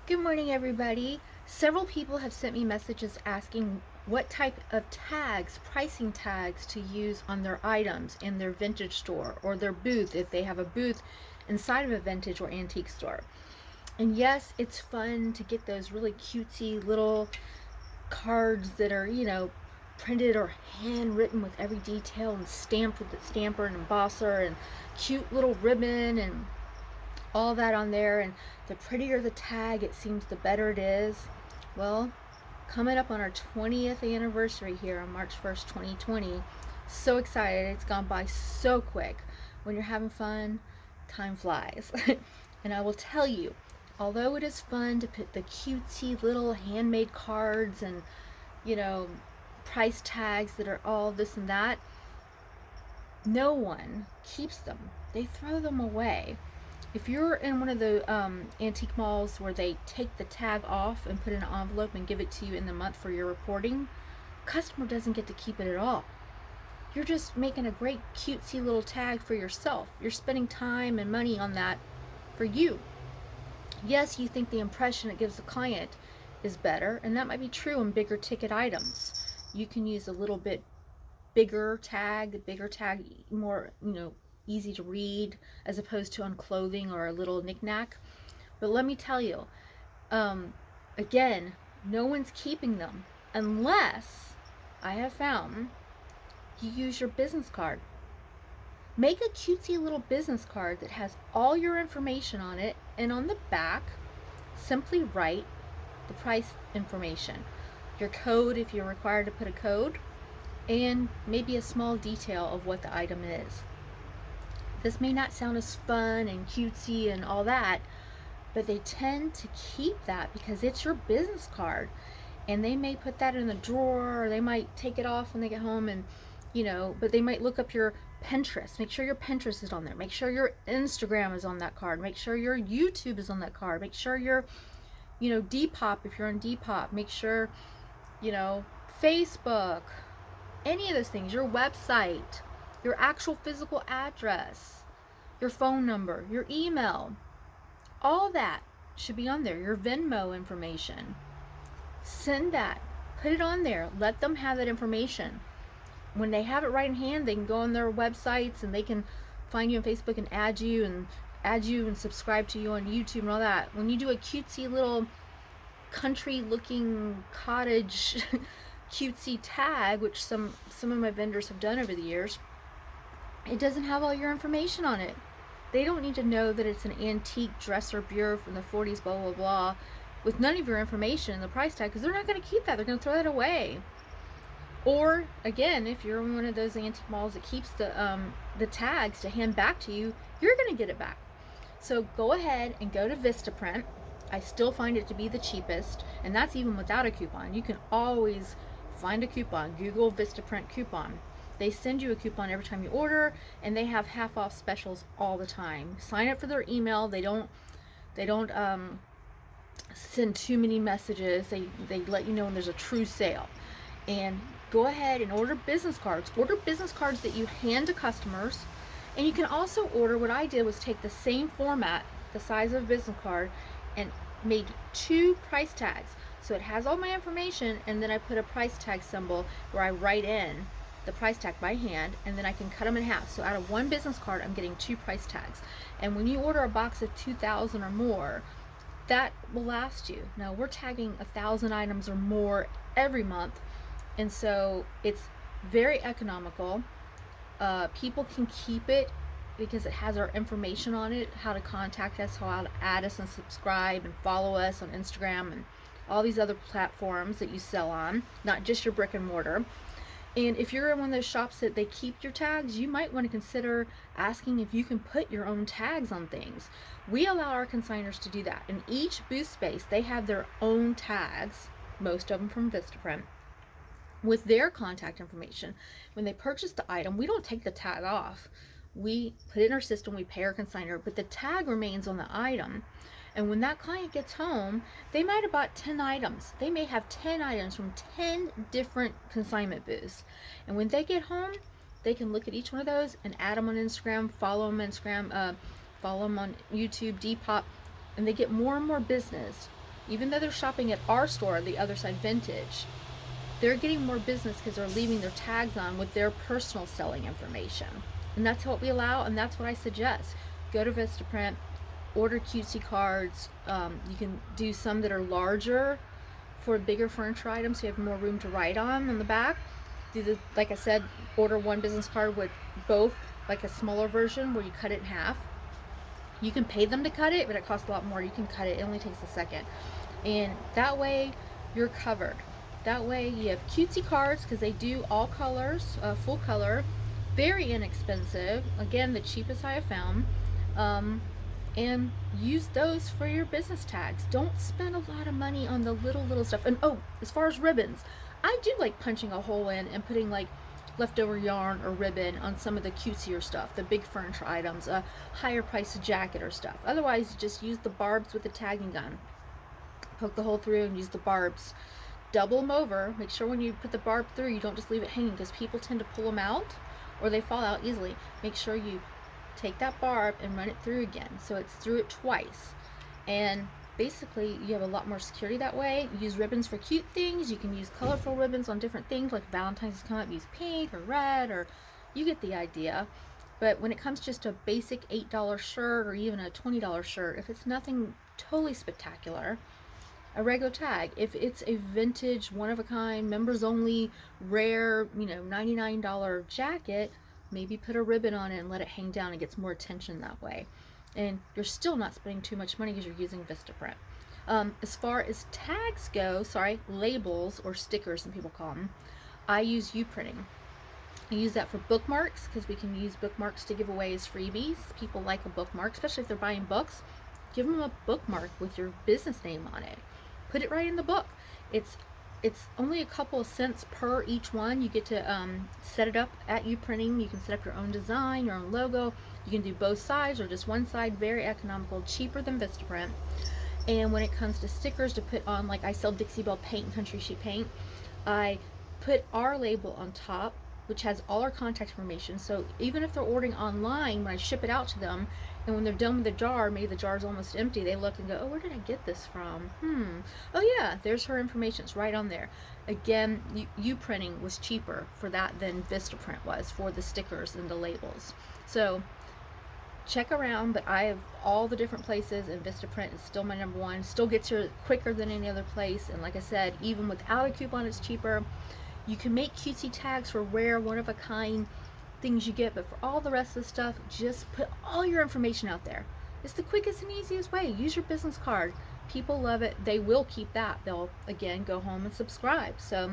Good morning, everybody. Several people have sent me messages asking what type of tags, pricing tags, to use on their items in their vintage store or their booth if they have a booth inside of a vintage or antique store. And yes, it's fun to get those really cutesy little cards that are, printed or handwritten with every detail and stamped with the stamper and embosser and cute little ribbon and all that on there, and the prettier the tag, it seems the better it is. Well, coming up on our 20th anniversary here on March 1st, 2020. So excited. It's gone by so quick. When you're having fun, time flies. And I will tell you, although it is fun to put the cutesy little handmade cards and, you know, price tags that are all this and that, no one keeps them. They throw them away. If you're in one of the antique malls where they take the tag off and put it in an envelope and give it to you in the month for your reporting, customer doesn't get to keep it at all. You're just making a great cutesy little tag for yourself. You're spending time and money on that for you. Yes, you think the impression it gives the client is better, and that might be true in bigger ticket items. You can use a little bit bigger tag, more, easy to read as opposed to on clothing or a little knickknack. But let me tell you, um, again, no one's keeping them unless I have found you use your business card. Make a cutesy little business card that has all your information on it, and on the back, simply write the price information, your code if you're required to put a code, and maybe a small detail of what the item is. This may not sound as fun and cutesy and all that, but they tend to keep that because it's your business card. And they may put that in the drawer, or they might take it off when they get home, and but they might look up your Pinterest. Make sure your Pinterest is on there. Make sure your Instagram is on that card. Make sure your YouTube is on that card. Make sure your, Depop, if you're on Depop. Make sure, you know, Facebook, any of those things, your website, your actual physical address, your phone number, your email, all that should be on there. Your Venmo information. Send that. Put it on there. Let them have that information. When they have it right in hand, they can go on their websites and they can find you on Facebook and add you and subscribe to you on YouTube and all that. When you do a cutesy little country looking cottage cutesy tag, which some of my vendors have done over the years, it doesn't have all your information on it. They don't need to know that it's an antique dresser bureau from the 40s, blah blah blah, with none of your information in the price tag, because they're not going to keep that. They're going to throw that away. Or again, if you're in one of those antique malls that keeps the tags to hand back to you, you're going to get it back. So go ahead and go to Vistaprint. I still find it to be the cheapest, and that's even without a coupon. You can always find a coupon. Google Vistaprint coupon. They send you a coupon every time you order, and they have half off specials all the time. Sign up for their email. They don't send too many messages. They let you know when there's a true sale. And go ahead and order business cards. Order business cards that you hand to customers. And you can also order, what I did was take the same format, the size of a business card, and made 2 price tags. So it has all my information, and then I put a price tag symbol where I write in the price tag by hand, and then I can cut them in half. So out of 1 business card, I'm getting 2 price tags. And when you order a box of 2,000 or more, that will last you. Now we're tagging 1,000 items or more every month, and so it's very economical. People can keep it because it has our information on it, how to contact us, how to add us and subscribe and follow us on Instagram and all these other platforms that you sell on, not just your brick and mortar. And if you're in one of those shops that they keep your tags, you might want to consider asking if you can put your own tags on things. We allow our consigners to do that. In each booth space, they have their own tags, most of them from Vistaprint, with their contact information. When they purchase the item, we don't take the tag off. We put it in our system, we pay our consignor, but the tag remains on the item. And when that client gets home, they might have bought 10 items. They may have 10 items from 10 different consignment booths. And when they get home, they can look at each one of those and add them on Instagram, follow them on YouTube, Depop, and they get more and more business even though they're shopping at our store, the Other Side Vintage, they're getting more business because they're leaving their tags on with their personal selling information. And that's what we allow, and that's what I suggest. Go to Vistaprint, order cutesy cards. You can do some that are larger for bigger furniture items, so you have more room to write on the back. Like I said, order one business card with both, like a smaller version where you cut it in half. You can pay them to cut it, but it costs a lot more. You can cut it, it only takes a second. And that way you're covered. That way you have cutesy cards, because they do all colors, full color, very inexpensive. Again, the cheapest I have found. And use those for your business tags. Don't spend a lot of money on the little stuff. And oh, as far as ribbons, I do like punching a hole in and putting like leftover yarn or ribbon on some of the cutesier stuff, the big furniture items, a higher priced jacket or stuff. Otherwise, you just use the barbs with the tagging gun. Poke the hole through and use the barbs. Double them over. Make sure when you put the barb through, you don't just leave it hanging, because people tend to pull them out or they fall out easily. Make sure you take that barb and run it through again, so it's through it twice. And basically you have a lot more security that way. Use ribbons for cute things. You can use colorful ribbons on different things, like Valentine's has come up, use pink or red, or you get the idea. But when it comes just to a basic $8 shirt or even a $20 shirt, if it's nothing totally spectacular, a regular tag. If it's a vintage, one of a kind, members only, rare, $99 jacket, maybe put a ribbon on it and let it hang down. It gets more attention that way. And you're still not spending too much money because you're using Vistaprint. As far as tags go, labels or stickers, some people call them, I use Uprinting. I use that for bookmarks, because we can use bookmarks to give away as freebies. People like a bookmark, especially if they're buying books. Give them a bookmark with your business name on it. Put it right in the book. It's only a couple of cents per each one. You get to set it up at Uprinting. You can set up your own design, your own logo. You can do both sides or just one side. Very economical, cheaper than Vistaprint. And when it comes to stickers to put on, like I sell Dixie Belle paint and Country Sheet paint, I put our label on top, which has all our contact information. So even if they're ordering online, when I ship it out to them, and when they're done with the jar, maybe the jar's almost empty, they look and go, oh, where did I get this from? Oh yeah, there's her information. It's right on there. Again, Uprinting was cheaper for that than Vistaprint was for the stickers and the labels. So check around, but I have all the different places, and Vistaprint is still my number one. Still gets here quicker than any other place. And like I said, even without a coupon, it's cheaper. You can make cutesy tags for rare, one-of-a-kind things you get, but for all the rest of the stuff, just put all your information out there. It's the quickest and easiest way. Use your business card. People love it. They will keep that. They'll, again, go home and subscribe. So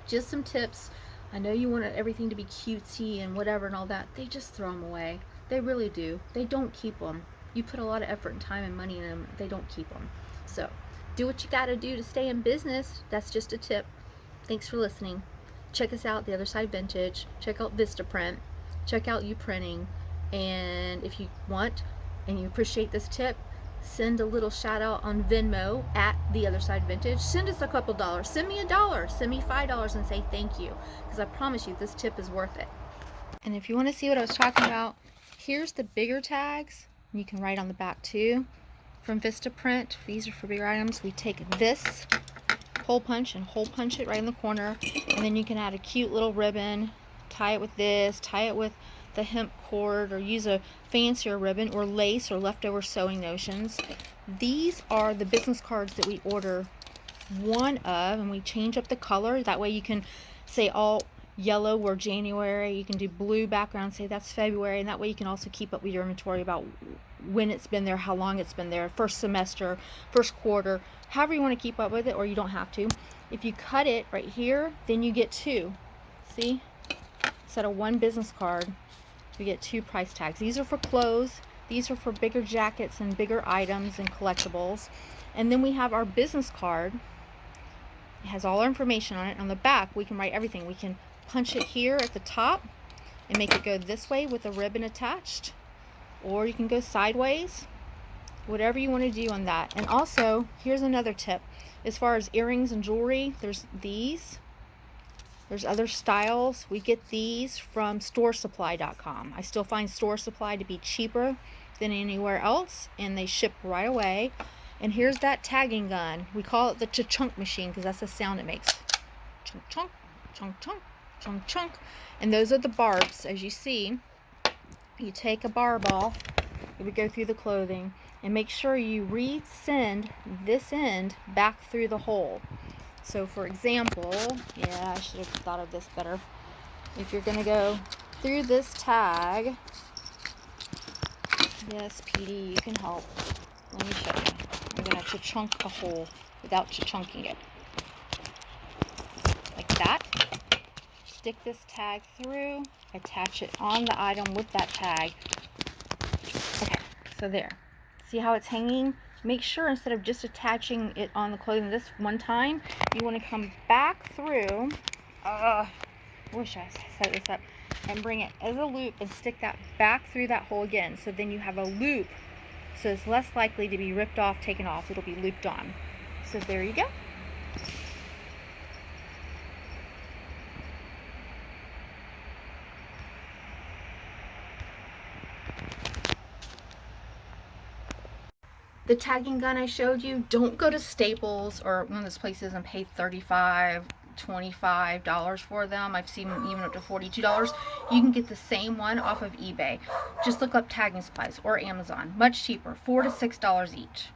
just some tips. I know you want everything to be cutesy and whatever and all that. They just throw them away. They really do. They don't keep them. You put a lot of effort and time and money in them. They don't keep them. So do what you got to do to stay in business. That's just a tip. Thanks for listening. Check us out, The Other Side Vintage. Check out Vistaprint. Check out Uprinting. And if you want and you appreciate this tip, send a little shout out on Venmo at The Other Side Vintage. Send us a couple dollars. Send me $1. Send me $5 and say thank you, because I promise you this tip is worth it. And if you want to see what I was talking about, here's the bigger tags. You can write on the back too. From Vistaprint, these are for bigger items. We take this hole punch and hole punch it right in the corner, and then you can add a cute little ribbon, tie it with this, tie it with the hemp cord, or use a fancier ribbon or lace or leftover sewing notions. These are the business cards that we order one of, and we change up the color. That way you can say all yellow or January, you can do blue background, say that's February, and that way you can also keep up with your inventory about when it's been there, how long it's been there, first semester, first quarter, however you want to keep up with it, or you don't have to. If you cut it right here, then you get two. See? Instead of one business card, you get two price tags. These are for clothes. These are for bigger jackets and bigger items and collectibles. And then we have our business card. It has all our information on it. On the back, we can write everything. We can punch it here at the top and make it go this way with a ribbon attached. Or you can go sideways, whatever you want to do on that. And also, here's another tip. As far as earrings and jewelry, there's these. There's other styles. We get these from StoreSupply.com. I still find Store Supply to be cheaper than anywhere else, and they ship right away. And here's that tagging gun. We call it the chunk machine because that's the sound it makes. Chunk, chunk, chunk, chunk, chunk, chunk. And those are the barbs. As you see, you take a barb off, it would go through the clothing, and make sure you resend this end back through the hole. So for example, yeah, I should have thought of this better. If you're going to go through this tag, yes, PD, you can help. Let me show you. I'm going to chunk a hole without chunking it. Like that. Stick this tag through, attach it on the item with that tag. Okay, so there. See how it's hanging? Make sure instead of just attaching it on the clothing this one time, you want to come back through. Wish I set this up. And bring it as a loop and stick that back through that hole again. So then you have a loop. So it's less likely to be ripped off, taken off. It'll be looped on. So there you go. The tagging gun I showed you, don't go to Staples or one of those places and pay $35, $25 for them. I've seen them even up to $42. You can get the same one off of eBay. Just look up tagging supplies or Amazon. Much cheaper, $4 to $6 each.